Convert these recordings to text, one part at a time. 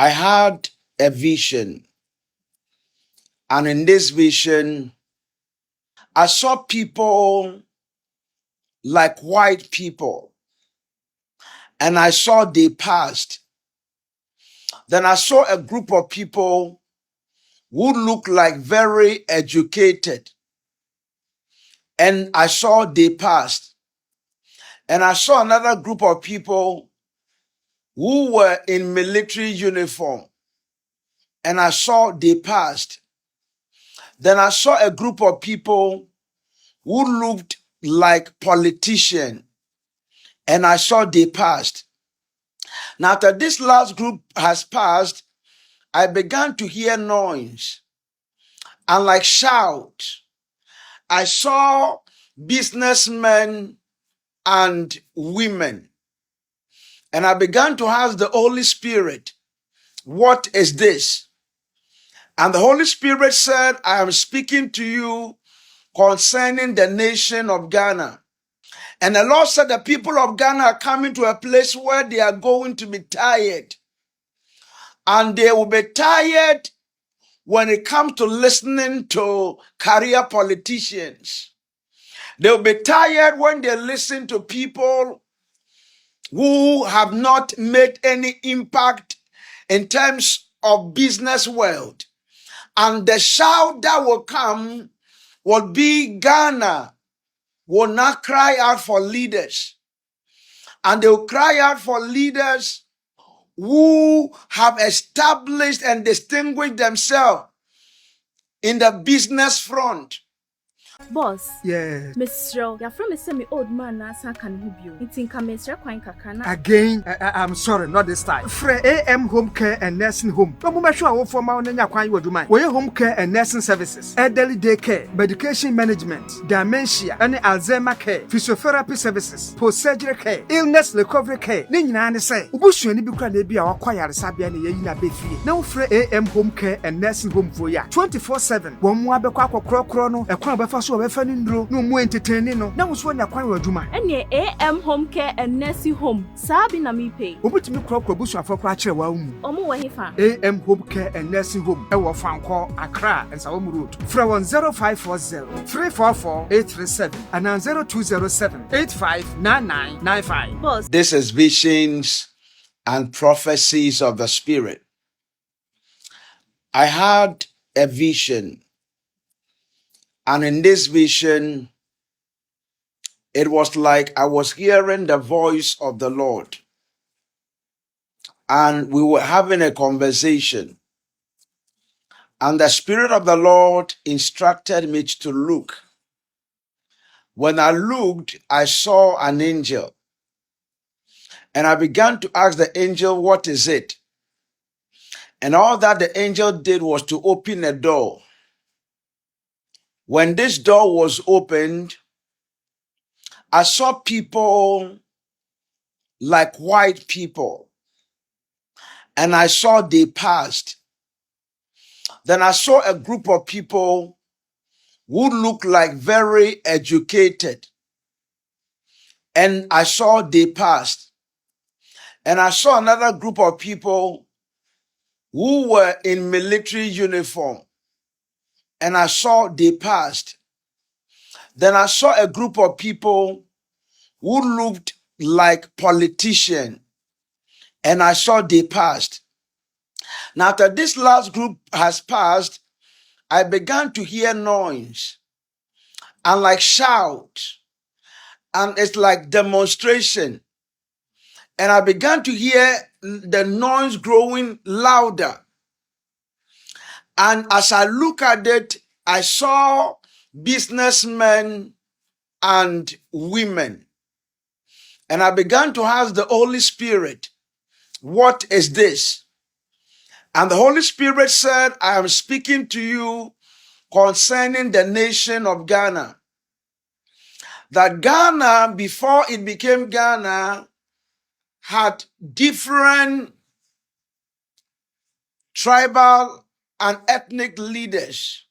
I had a vision, and in this vision, I saw people like white people, and I saw they passed. Then I saw a group of people who looked like very educated, and I saw they passed. And I saw another group of people who were in military uniform, and I saw they passed. Then I saw a group of people who looked like politicians, and I saw they passed. Now, after this last group has passed, I began to hear noise and like shout. I saw businessmen and women, and I began to ask the Holy Spirit, what is this? And the Holy Spirit said, I am speaking to you concerning the nation of Ghana. And the Lord said the people of Ghana are coming to a place where they are going to be tired. And they will be tired when it comes to listening to career politicians. They'll be tired when they listen to people who have not made any impact in terms of business world. And the shout that will come will be Ghana will not cry out for leaders. And they will cry out for leaders who have established and distinguished themselves in the business front. Boss. Yeah. Mr. You're from a old man, Nasa can help you. It's in Kamesra Quine Kakana. Again, I'm sorry, not this time. Free AM Home Care and Nursing Home. No more sure for Mount Nanya you do mine. Where home care and nursing services, elderly day care, medication management, dementia, and Alzheimer care, physiotherapy services, post-surgery care, illness recovery care. Nina say, Ubushu and Ibuka be our choir Sabian Yina Befi. No free AM Home Care and Nursing Home for ya 24/7. One more Bequaco Crono, a crumb of no more entertaining. No was when I quite do my any AM Home Care and Nursing Home. Sabina me pay. Who put me crop bush for Cratcher Wom. AM Home Care and Nursing Home. I will find call Accra and Salom Road. From 0540 344 837 and 0207 859995. Boss. This is visions and prophecies of the Spirit. I had a vision, and in this vision, it was like I was hearing the voice of the Lord. And we were having a conversation. And the Spirit of the Lord instructed me to look. When I looked, I saw an angel. And I began to ask the angel, what is it? And all that the angel did was to open a door. When this door was opened, I saw people like white people, and I saw they passed. Then I saw a group of people who looked like very educated, and I saw they passed. And I saw another group of people who were in military uniform, and I saw they passed. Then I saw a group of people who looked like politicians, and I saw they passed. Now, after this last group has passed, I began to hear noise and like shout, and it's like demonstration. And I began to hear the noise growing louder. And as I look at it, I saw businessmen and women. And I began to ask the Holy Spirit, what is this? And the Holy Spirit said, I am speaking to you concerning the nation of Ghana. That Ghana, before it became Ghana, had different tribal and ethnic leaders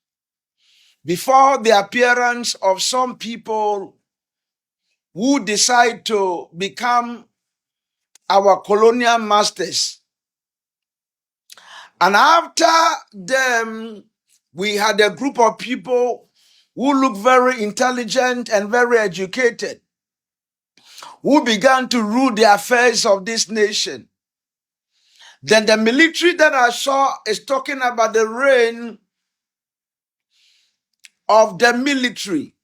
before the appearance of some people who decide to become our colonial masters. And after them, we had a group of people who looked very intelligent and very educated, who began to rule the affairs of this nation. Then the military that I saw is talking about the reign of the military.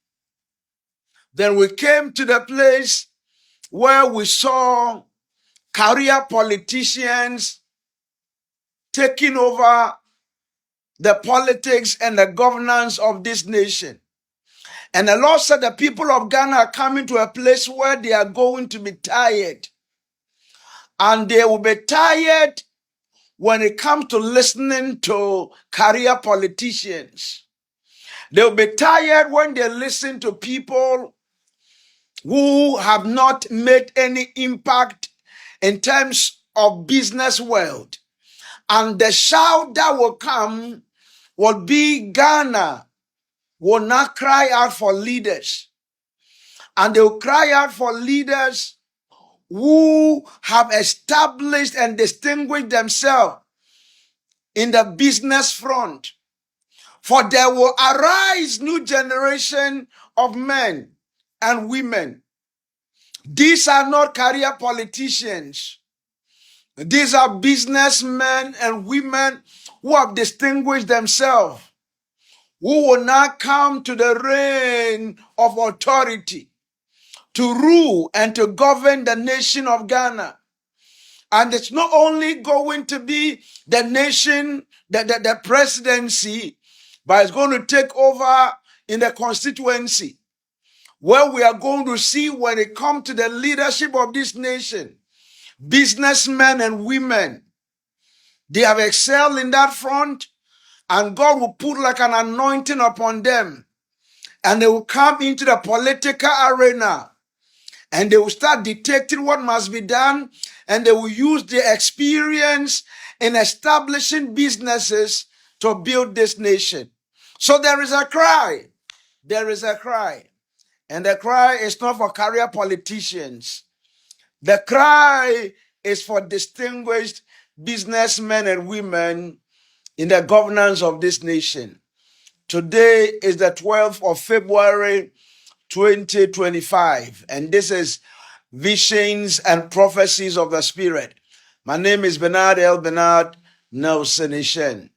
Then we came to the place where we saw career politicians taking over the politics and the governance of this nation. And the Lord said the people of Ghana are coming to a place where they are going to be tired. And they will be tired when it comes to listening to career politicians. They will be tired when they listen to people who have not made any impact in terms of business world. And the shout that will come will be Ghana will not cry out for leaders. And they will cry out for leaders who have established and distinguished themselves in the business front. For there will arise new generation of men and women. These are not career politicians. These are businessmen and women who have distinguished themselves, who will now come to the reign of authority to rule and to govern the nation of Ghana. And it's not only going to be the nation, the presidency, but it's going to take over in the constituency, where we are going to see when it comes to the leadership of this nation, businessmen and women, they have excelled in that front, and God will put like an anointing upon them, and they will come into the political arena, and they will start detecting what must be done, and they will use their experience in establishing businesses to build this nation. So there is a cry. There is a cry. And the cry is not for career politicians. The cry is for distinguished businessmen and women in the governance of this nation. Today is the 12th of February, 2025, and this is Visions and Prophecies of the Spirit. My name is Bernard L. Bernard Nelson Ishen.